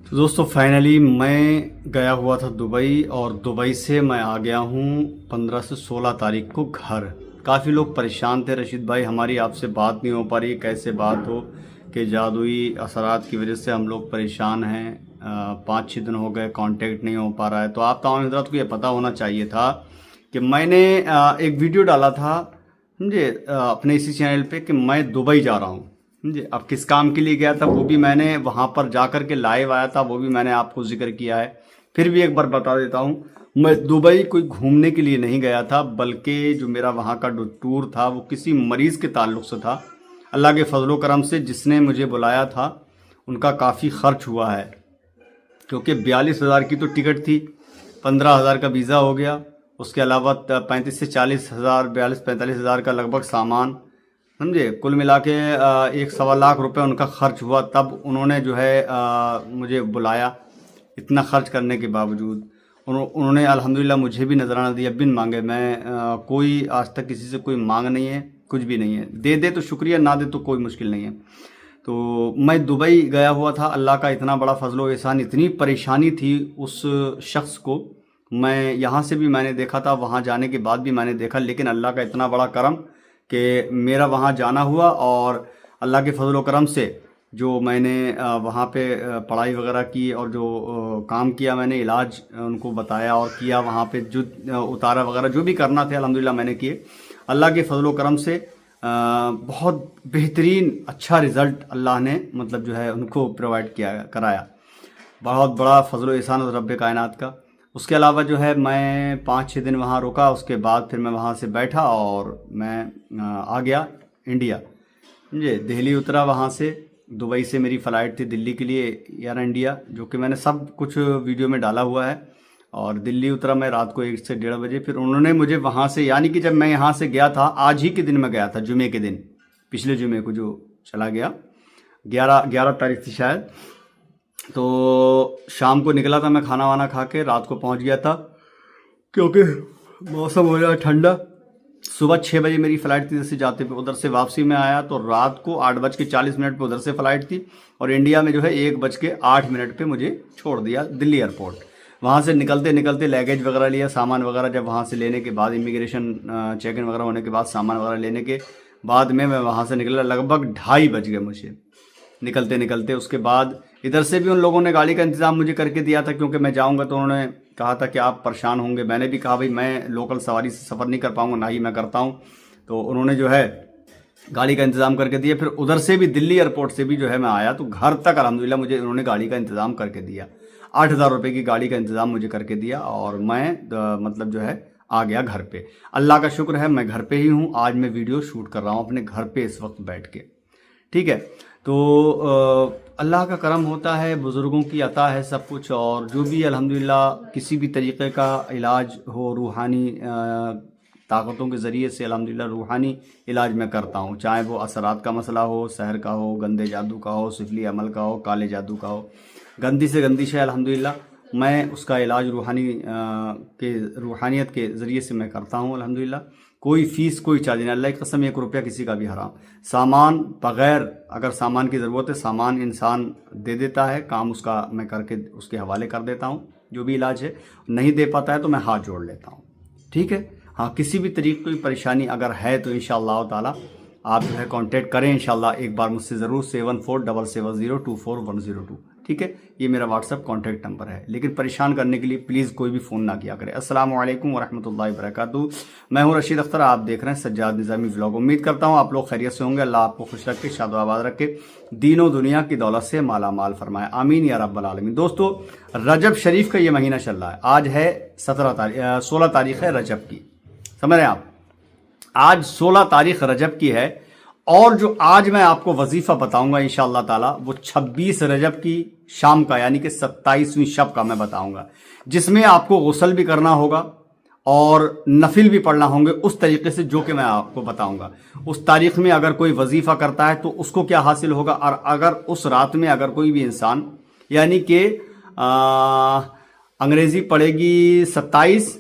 तो दोस्तों फाइनली मैं गया हुआ था दुबई और दुबई से मैं आ गया हूँ 15 से 16 तारीख को घर। काफ़ी लोग परेशान थे, रशीद भाई हमारी आपसे बात नहीं हो पा रही, कैसे बात हो कि जादुई असरात की वजह से हम लोग परेशान हैं। 5-6 दिन हो गए कांटेक्ट नहीं हो पा रहा है। तो आप तमाम हज़रात को ये पता होना चाहिए था कि मैंने एक वीडियो डाला था समझे अपने इसी चैनल पे कि मैं दुबई जा रहा हूँ। जी, अब किस काम के लिए गया था वो भी मैंने वहाँ पर जा कर के लाइव आया था, वो भी मैंने आपको जिक्र किया है। फिर भी एक बार बता देता हूँ, मैं दुबई कोई घूमने के लिए नहीं गया था, बल्कि जो मेरा वहाँ का टूर था वो किसी मरीज़ के ताल्लुक़ से था। अल्लाह के फजलो करम से जिसने मुझे बुलाया था उनका काफ़ी ख़र्च हुआ है, क्योंकि 42,000 की तो टिकट थी, 15,000 का वीज़ा हो गया, उसके अलावा 35 से 40,000 42-45,000 का लगभग सामान, समझे कुल मिला के 1-1.25 लाख रुपए उनका खर्च हुआ। तब उन्होंने जो है मुझे बुलाया। इतना खर्च करने के बावजूद उन्होंने अल्हम्दुलिल्लाह मुझे भी नजराना दिया बिन मांगे। मैं कोई आज तक किसी से कोई मांग नहीं है, कुछ भी नहीं है। दे दे तो शुक्रिया, ना दे तो कोई मुश्किल नहीं है। तो मैं दुबई गया हुआ था, अल्लाह का इतना बड़ा फजलो एहसान, इतनी परेशानी थी उस शख्स को। मैं यहाँ से भी मैंने देखा था, वहाँ जाने के बाद भी मैंने देखा, लेकिन अल्लाह का इतना बड़ा करम कि मेरा वहाँ जाना हुआ और अल्लाह के फजल करम से जो मैंने वहाँ पे पढ़ाई वगैरह की और जो काम किया, मैंने इलाज उनको बताया और किया वहाँ पे, जो उतारा वगैरह जो भी करना थे अल्हम्दुलिल्लाह मैंने किए। अल्लाह के फजल करम से बहुत बेहतरीन अच्छा रिज़ल्ट अल्लाह ने मतलब जो है उनको प्रोवाइड किया कराया। बहुत बड़ा फजल एहसान रब्बे कायनात का। उसके अलावा जो है मैं 5-6 दिन वहाँ रुका, उसके बाद फिर मैं वहाँ से बैठा और मैं आ गया इंडिया। समझे दिल्ली उतरा, वहाँ से दुबई से मेरी फ़्लाइट थी दिल्ली के लिए एयर इंडिया, जो कि मैंने सब कुछ वीडियो में डाला हुआ है। और दिल्ली उतरा मैं रात को 1 से 1:30 बजे। फिर उन्होंने मुझे वहाँ से, यानी कि जब मैं यहाँ से गया था आज ही के दिन मैं गया था, जुमे के दिन, पिछले जुमे को जो चला गया 11 तारीख थी शायद। तो शाम को निकला था मैं, खाना वाना खा के रात को पहुंच गया था, क्योंकि मौसम हो रहा है ठंडा। सुबह 6 बजे मेरी फ़्लाइट थी इधर से जाते पे, उधर से वापसी में आया तो रात को 8:40 पे उधर से फ़्लाइट थी और इंडिया में जो है 1:08 पे मुझे छोड़ दिया दिल्ली एयरपोर्ट। वहाँ से निकलते निकलते लगेज वगैरह लिया, सामान वगैरह जब वहाँ से लेने के बाद, इमिग्रेशन चेक इन वगैरह होने के बाद, सामान वगैरह लेने के बाद में मैं वहाँ से निकला, लगभग 2:30 बज गए मुझे निकलते निकलते। उसके बाद इधर से भी उन लोगों ने गाड़ी का इंतज़ाम मुझे करके दिया था, क्योंकि मैं जाऊंगा तो उन्होंने कहा था कि आप परेशान होंगे। मैंने भी कहा भाई मैं लोकल सवारी से सफ़र नहीं कर पाऊंगा, ना ही मैं करता हूं। तो उन्होंने जो है गाड़ी का इंतज़ाम करके दिया। फिर उधर से भी दिल्ली एयरपोर्ट से भी जो है मैं आया तो घर तक अल्हम्दुलिल्लाह मुझे उन्होंने गाड़ी का इंतज़ाम करके दिया। 8,000 रुपये की गाड़ी का इंतज़ाम मुझे करके दिया और मैं मतलब जो है आ गया घर पे। अल्लाह का शुक्र है मैं घर पे ही हूँ। आज मैं वीडियो शूट कर रहा हूँ अपने घर पे इस वक्त बैठ के, ठीक है। तो अल्लाह का करम होता है, बुज़ुर्गों की अता है सब कुछ। और जो भी अल्हम्दुलिल्लाह किसी भी तरीक़े का इलाज हो रूहानी ताकतों के ज़रिए से, अल्हम्दुलिल्लाह रूहानी इलाज मैं करता हूँ, चाहे वो असरात का मसला हो, सहर का हो, गंदे जादू का हो, सिफली अमल का हो, काले जादू का हो, गंदी से गंदी शय अल्हम्दुलिल्लाह मैं उसका इलाज रूहानियत के ज़रिए से मैं करता हूँ अल्हम्दुलिल्लाह। कोई फ़ीस कोई चार्ज नहीं, अल्लाह की कसम 1 रुपया किसी का भी हराम। सामान बग़ैर, अगर सामान की ज़रूरत है सामान इंसान दे देता है, काम उसका मैं करके उसके हवाले कर देता हूँ। जो भी इलाज है नहीं दे पाता है तो मैं हाथ जोड़ लेता हूँ, ठीक है। हाँ, किसी भी तरीके की परेशानी अगर है तो इंशाअल्लाह ताला आप जो है कांटेक्ट करें इंशाअल्लाह एक बार मुझसे ज़रूर, 7477024102, ठीक है। ये मेरा व्हाट्सअप कांटेक्ट नंबर है। लेकिन परेशान करने के लिए प्लीज़ कोई भी फ़ोन ना किया करें। अस्सलामु अलैकुम वरहमतुल्लाहि वबरकातुहू। मैं हूँ रशीद अख्तर, आप देख रहे हैं सज्जाद निज़ामी व्लॉग। उम्मीद करता हूँ आप लोग खैरियत से होंगे। अल्लाह आपको खुश रखे, शाद आबाद रखे, दीनों दुनिया की दौलत से माला माल फरमाए, आमीन या रब्बल आलमीन। दोस्तों रजब शरीफ का ये महीना चल रहा है, आज है 16 तारीख है रजब की, समझ रहे हैं आप। आज 16 तारीख रजब की है और जो आज मैं आपको वजीफ़ा बताऊंगा इंशाअल्लाह ताला वो 26 रजब की शाम का, यानी कि 27वीं शब का मैं बताऊंगा, जिसमें आपको गुस्ल भी करना होगा और नफिल भी पढ़ना होंगे उस तरीके से जो कि मैं आपको बताऊंगा। उस तारीख में अगर कोई वजीफ़ा करता है तो उसको क्या हासिल होगा, और अगर उस रात में अगर कोई भी इंसान, यानी कि अंग्रेज़ी पड़ेगी 27,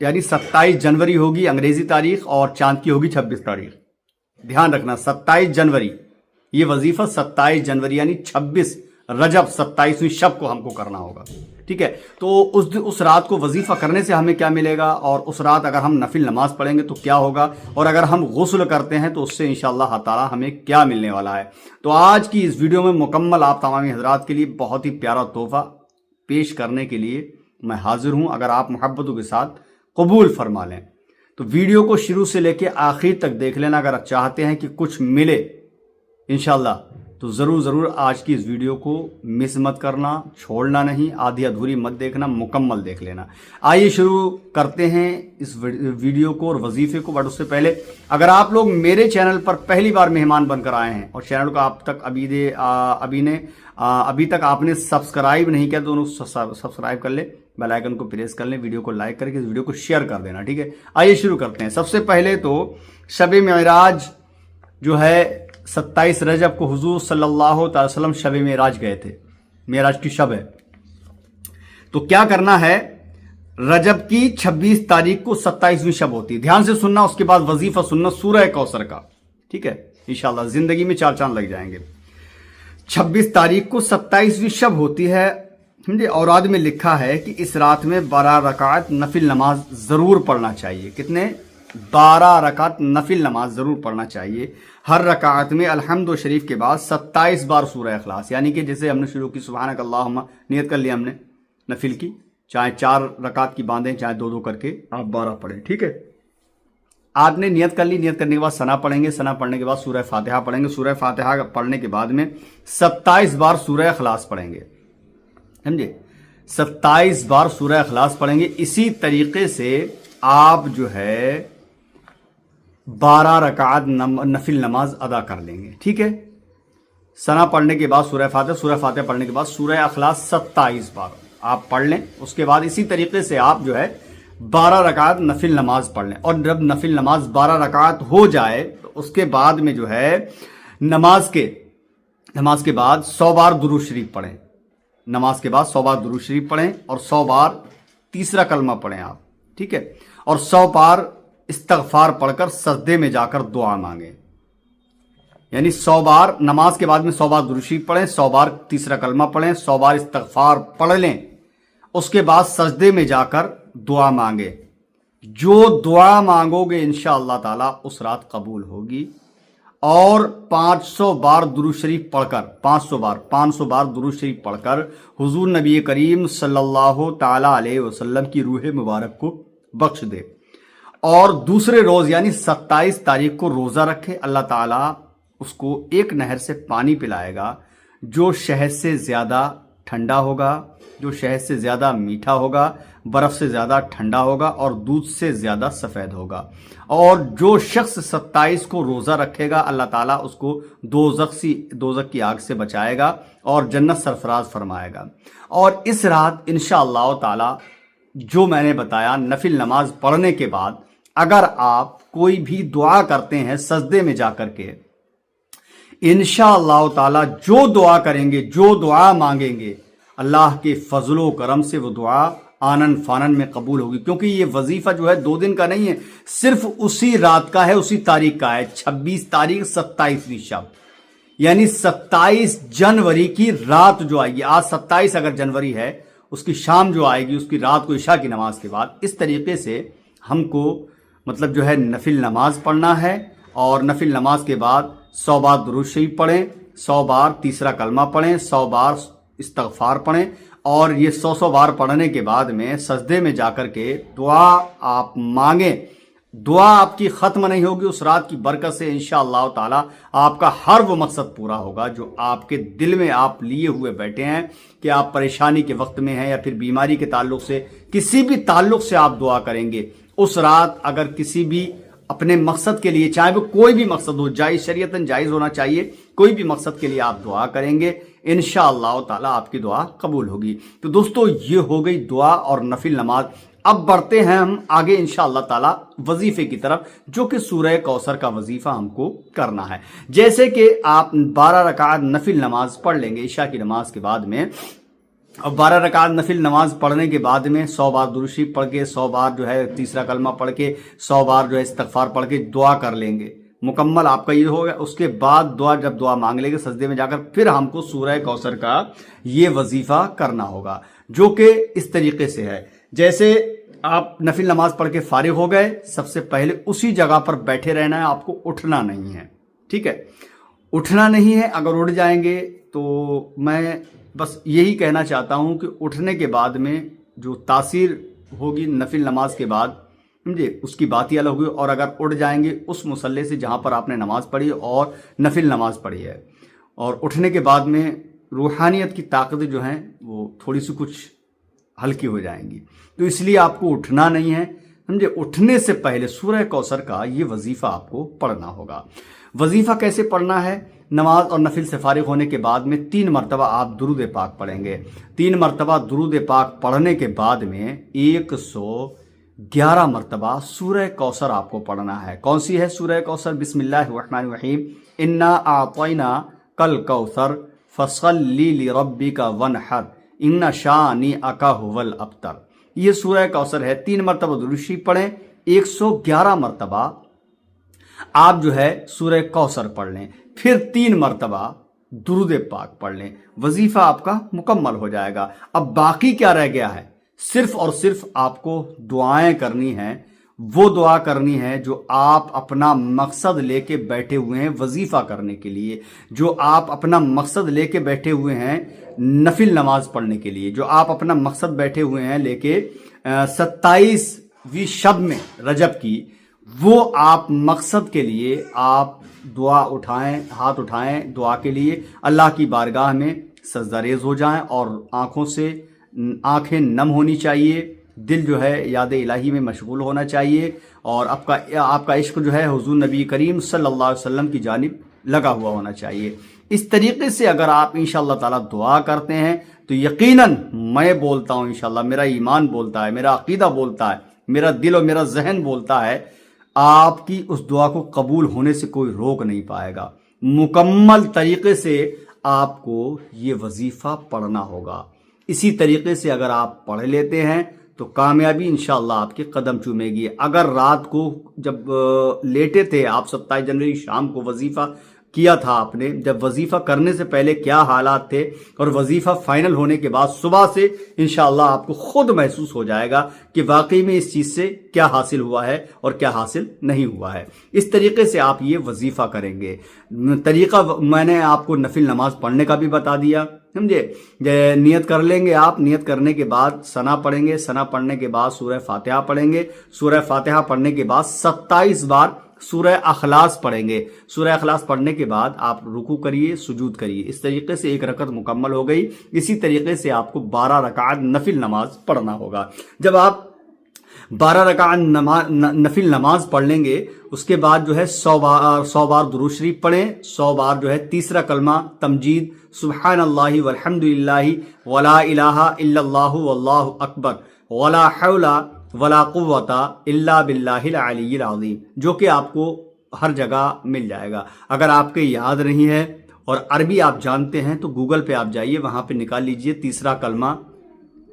यानी 27 जनवरी होगी अंग्रेज़ी तारीख और चांद की होगी 26 तारीख। ध्यान रखना 27 जनवरी, ये वजीफ़ा 27 जनवरी यानी 26 रजब 27वीं शब को हमको करना होगा। ठीक है, तो उस रात को वजीफा करने से हमें क्या मिलेगा, और उस रात अगर हम नफिल नमाज पढ़ेंगे तो क्या होगा, और अगर हम गुस्ल करते हैं तो उससे इंशाअल्लाह ताला हमें क्या मिलने वाला है। तो आज की इस वीडियो में मुकम्मल आप तमामी हजरात के लिए बहुत ही प्यारा तोहफा पेश करने के लिए मैं हाजिर हूं। अगर आप मोहब्बतों के साथ कबूल फरमा लें तो वीडियो को शुरू से लेकर आखिर तक देख लेना। अगर आप चाहते हैं कि कुछ मिले इंशाअल्लाह तो ज़रूर आज की इस वीडियो को मिस मत करना, छोड़ना नहीं, आधी अधूरी मत देखना, मुकम्मल देख लेना। आइए शुरू करते हैं इस वीडियो को और वजीफे को। बट उससे पहले अगर आप लोग मेरे चैनल पर पहली बार मेहमान बनकर आए हैं और चैनल को आप तक अभी तक आपने सब्सक्राइब नहीं किया तो सब्सक्राइब कर ले, बेल आइकन को प्रेस कर लें, वीडियो को लाइक करके इस वीडियो को शेयर कर देना। ठीक है, आइए शुरू करते हैं। सबसे पहले तो शब मेराज जो है 27 रजब को हुजूर सल्लल्लाहु अलैहि वसल्लम शब मेराज गए थे। मेराज की शब है तो क्या करना है, रजब की 26 तारीख को 27वीं शब होती है। ध्यान से सुनना, उसके बाद वजीफा सुनना सूरह कौसर का। ठीक है, इंशाल्लाह जिंदगी में 4 चांद लग जाएंगे। 26 तारीख को 27वीं शब होती है। औराद में लिखा है कि इस रात में 12 रकात नफिल नमाज जरूर पढ़ना चाहिए। कितने? 12 रकात नफिल नमाज जरूर पढ़ना चाहिए। हर रकात में अल्हम्दु शरीफ के बाद 27 बार सूरह इखलास, यानी कि जैसे हमने शुरू की सुबहानक अल्लाहुम्मा नियत कर लिया हमने नफिल की, चाहे 4 रकात की बांधें चाहे 2-2 करके आप 12 पढ़ें। ठीक है, आपने नियत कर ली, नियत करने के बाद सना पढ़ेंगे, सना पढ़ने के बाद सूरह फातिहा पढ़ेंगे, सूरह फातिहा पढ़ने के बाद में 27 बार सूरह इखलास पढ़ेंगे। समझे, 27 बार सूरह इखलास पढ़ेंगे। इसी तरीके से आप जो है 12 रकात नफिल नमाज अदा कर लेंगे। ठीक है, सना पढ़ने के बाद सूरह फातिहा पढ़ने के बाद सूरह इखलास 27 बार आप पढ़ लें। उसके बाद इसी तरीके से आप जो है 12 रकात नफिल नमाज पढ़ लें। और जब नफिल नमाज 12 रकात हो जाए तो उसके बाद में जो है नमाज के बाद 100 बार दुरूद शरीफ पढ़ें। नमाज के बाद 100 बार दुरूद शरीफ पढ़ें और 100 बार तीसरा कलमा पढ़ें आप। ठीक है, और 100 बार इस्तगफार पढ़कर सजदे में जाकर दुआ मांगे। यानी 100 बार नमाज के बाद में 100 बार दुरूद शरीफ पढ़ें, 100 बार तीसरा कलमा पढ़ें, 100 बार इस्तगफार पढ़ लें। उसके बाद सजदे में जाकर दुआ मांगे। जो दुआ मांगोगे इंशाअल्लाह ताला उस रात कबूल होगी। और 500 बार दुरूद शरीफ पढ़कर 500 बार दुरूद शरीफ पढ़कर हुजूर नबी करीम सल्लल्लाहु ताला अलैहि वसल्लम की रूह मुबारक को बख्श दे। और दूसरे रोज यानी 27 तारीख को रोजा रखे। अल्लाह ताला उसको एक नहर से पानी पिलाएगा जो शहद से ज्यादा ठंडा होगा, जो शहद से ज्यादा मीठा होगा, बर्फ से ज्यादा ठंडा होगा और दूध से ज्यादा सफेद होगा। और जो शख्स 27 को रोजा रखेगा अल्लाह ताला उसको दोज़ख की आग से बचाएगा और जन्नत सरफराज फरमाएगा। और इस रात इंशाअल्लाह ताला जो मैंने बताया नफिल नमाज पढ़ने के बाद अगर आप कोई भी दुआ करते हैं सजदे में जाकर के, इंशाअल्लाह ताला जो दुआ करेंगे, जो दुआ मांगेंगे, अल्लाह के फजलो करम से वो दुआ आनन फानन में कबूल होगी। क्योंकि ये वजीफा जो है 2 दिन का नहीं है, सिर्फ उसी रात का है, उसी तारीख का है। 26 तारीख 27वीं शब, यानी 27 जनवरी की रात जो आएगी, आज 27 अगर जनवरी है, उसकी शाम जो आएगी, उसकी रात को इशा की नमाज के बाद, इस तरीके से हमको मतलब जो है नफिल नमाज पढ़ना है। और नफिल नमाज के बाद 100 बार दुरूद शरीफ पढ़ें, 100 बार तीसरा कलमा पढ़ें, 100 बार इस्तगफार पढ़ें। और ये 100 बार पढ़ने के बाद में सजदे में जाकर के दुआ आप मांगें। दुआ आपकी खत्म नहीं होगी उस रात की बरकत से। इंशाअल्लाह ताला आपका हर वो मकसद पूरा होगा जो आपके दिल में आप लिए हुए बैठे हैं, कि आप परेशानी के वक्त में हैं या फिर बीमारी के ताल्लुक से, किसी भी ताल्लुक से आप दुआ करेंगे उस रात। अगर किसी भी अपने मकसद के लिए, चाहे वो कोई भी मकसद हो, जायज शरीयतन जायज होना चाहिए, कोई भी मकसद के लिए आप दुआ करेंगे इंशाअल्लाह ताला आपकी दुआ कबूल होगी। तो दोस्तों ये हो गई दुआ और नफिल नमाज। अब बढ़ते हैं हम आगे इंशाअल्लाह ताला वजीफे की तरफ, जो कि सूरह कौसर का वजीफा हमको करना है। जैसे कि आप 12 रकात नफिल नमाज पढ़ लेंगे इशा की नमाज के बाद में। अब 12 रकात नफिल नमाज पढ़ने के बाद में 100 बार दुरूद शरीफ पढ़ के, 100 बार जो है तीसरा कलमा पढ़ के, 100 बार जो है इस्तगफार पढ़ के दुआ कर लेंगे। मुकम्मल आपका ये हो गया। उसके बाद दुआ, जब दुआ मांग लेंगे सजदे में जाकर, फिर हमको सूरह कौसर का ये वजीफा करना होगा, जो कि इस तरीके से है। जैसे आप नफिल नमाज पढ़ के फारिग हो गए, सबसे पहले उसी जगह पर बैठे रहना है, आपको उठना नहीं है, ठीक है, उठना नहीं है। अगर उठ जाएंगे तो मैं बस यही कहना चाहता हूं कि उठने के बाद में जो तासीर होगी नफिल नमाज के बाद, समझे, उसकी बात ही अलग हुई। और अगर उठ जाएंगे उस मुसल्ले से जहां पर आपने नमाज पढ़ी और नफिल नमाज पढ़ी है, और उठने के बाद में रूहानियत की ताकतें जो हैं वो थोड़ी सी कुछ हल्की हो जाएंगी, तो इसलिए आपको उठना नहीं है, समझे। उठने से पहले सूरह कौसर का ये वजीफा आपको पढ़ना होगा। वजीफा कैसे पढ़ना है? नमाज और नफिल से फारिग होने के बाद में 3 मरतबा आप दुरूद पाक पढ़ेंगे। 3 मरतबा दुरूद पाक पढ़ने के बाद में 111 मरतबा सूरह कौसर आपको पढ़ना है। कौन सी है सूरह कौसर? बिस्मिल्लाहिर्रहमानिर्रहीम, इन्ना आतैना कल कौसर फसल्ली लिरब्बिका वनहर इन्ना शानी अका हुवल अबतर। ये सूरह कौसर है। 3 मरतबा दुरूद शरीफ पढ़ें, 111 मरतबा आप जो है सूरह कौसर पढ़ लें, फिर 3 मरतबा दुरूद पाक पढ़ लें, वजीफा आपका मुकम्मल हो जाएगा। अब बाकी क्या रह गया है? सिर्फ और सिर्फ आपको दुआएं करनी है। वो दुआ करनी है जो आप अपना मकसद लेके बैठे हुए हैं वजीफा करने के लिए, जो आप अपना मकसद लेके बैठे हुए हैं नफिल नमाज पढ़ने के लिए, जो आप अपना मकसद बैठे हुए हैं लेके 27वीं शब में रजब की, वो आप मकसद के लिए आप दुआ उठाएं, हाथ उठाएं दुआ के लिए, अल्लाह की बारगाह में सजदारेज हो जाएं और आंखें नम होनी चाहिए, दिल जो है याद इलाही में मशगूल होना चाहिए, और आपका इश्क जो है हुजूर नबी करीम सल्लल्लाहु अलैहि वसल्लम की जानिब लगा हुआ होना चाहिए। इस तरीके से अगर आप इंशाअल्लाह ताला दुआ करते हैं तो यकीनन, मैं बोलता हूँ इंशाअल्लाह, मेरा ईमान बोलता है, मेरा अकीदा बोलता है, मेरा दिल और मेरा जहन बोलता है, आपकी उस दुआ को कबूल होने से कोई रोक नहीं पाएगा। मुकम्मल तरीके से आपको ये वजीफा पढ़ना होगा। इसी तरीके से अगर आप पढ़ लेते हैं तो कामयाबी इंशाअल्लाह आपके कदम चूमेगी। अगर रात को जब लेटे थे आप 27 जनवरी शाम को वजीफा किया था आपने, जब वजीफा करने से पहले क्या हालात थे और वजीफा फाइनल होने के बाद सुबह से इंशाअल्लाह आपको खुद महसूस हो जाएगा कि वाकई में इस चीज से क्या हासिल हुआ है और क्या हासिल नहीं हुआ है। इस तरीके से आप ये वजीफा करेंगे। तरीका मैंने आपको नफिल नमाज पढ़ने का भी बता दिया, समझे। नियत कर लेंगे आप, नियत करने के बाद सना पढ़ेंगे, सना पढ़ने के बाद सूरह फातिहा पढ़ेंगे, सूरह फातिहा पढ़ने के बाद 27 बार सूरह अखलास पढ़ेंगे। सूरह अखलास पढ़ने के बाद आप रुकू करिए, सुजूद करिए। इस तरीके से 1 रकअत मुकम्मल हो गई। इसी तरीके से आपको 12 रकात नफिल नमाज पढ़ना होगा। जब आप 12 रकात नफिल नमाज पढ़ लेंगे, उसके बाद जो है 100 बार दुरूद शरीफ पढ़ें, 100 बार जो है तीसरा कलमा तमजीद सुब्हानल्लाहि वल्हम्दुलिल्लाहि वला इलाहा इल्लल्लाहु वल्लाहु अकबर वला हौला वला कुव्वता इल्ला बिल्लाहिल अलिय्यिल अज़ीम, जो कि आपको हर जगह मिल जाएगा। अगर आपके याद नहीं है और अरबी आप जानते हैं तो गूगल पे आप जाइए, वहां पे निकाल लीजिए तीसरा कलमा,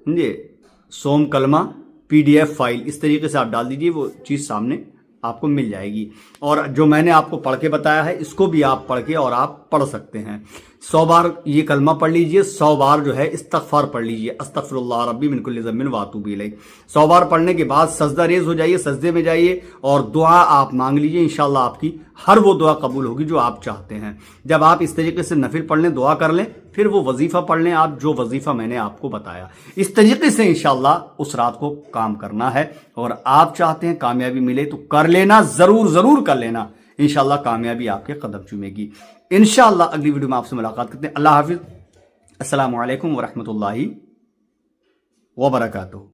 समझे, सोम कलमा PDF फाइल, इस तरीके से आप डाल दीजिए, वो चीज़ सामने आपको मिल जाएगी। और जो मैंने आपको पढ़ के बताया है इसको भी आप पढ़ के और आप पढ़ सकते हैं। 100 बार ये कलमा पढ़ लीजिए, 100 बार जो है इस्तगफार पढ़ लीजिए, अस्तगफिरुल्लाह रब्बी मिन कुल्लि ज़म्बिन व अतूबु इलैह। 100 बार पढ़ने के बाद सजदा रेज हो जाइए, सजदे में जाइए और दुआ आप मांग लीजिए। इंशाअल्लाह आपकी हर वो दुआ कबूल होगी जो आप चाहते हैं। जब आप इस तरीके से नफिल पढ़ लें, दुआ कर लें, फिर वो वजीफा पढ़ लें आप, जो वजीफा मैंने आपको बताया। इस तरीके से इंशाअल्लाह उस रात को काम करना है। और आप चाहते हैं कामयाबी मिले तो कर लेना, जरूर कर लेना, इंशाअल्लाह कामयाबी आपके कदम चूमेगी। इंशाअल्लाह अगली वीडियो में आपसे मुलाकात करते हैं। अल्लाह हाफिज, अस्सलामु अलैकुम व रहमतुल्लाहि व बरकातुहू।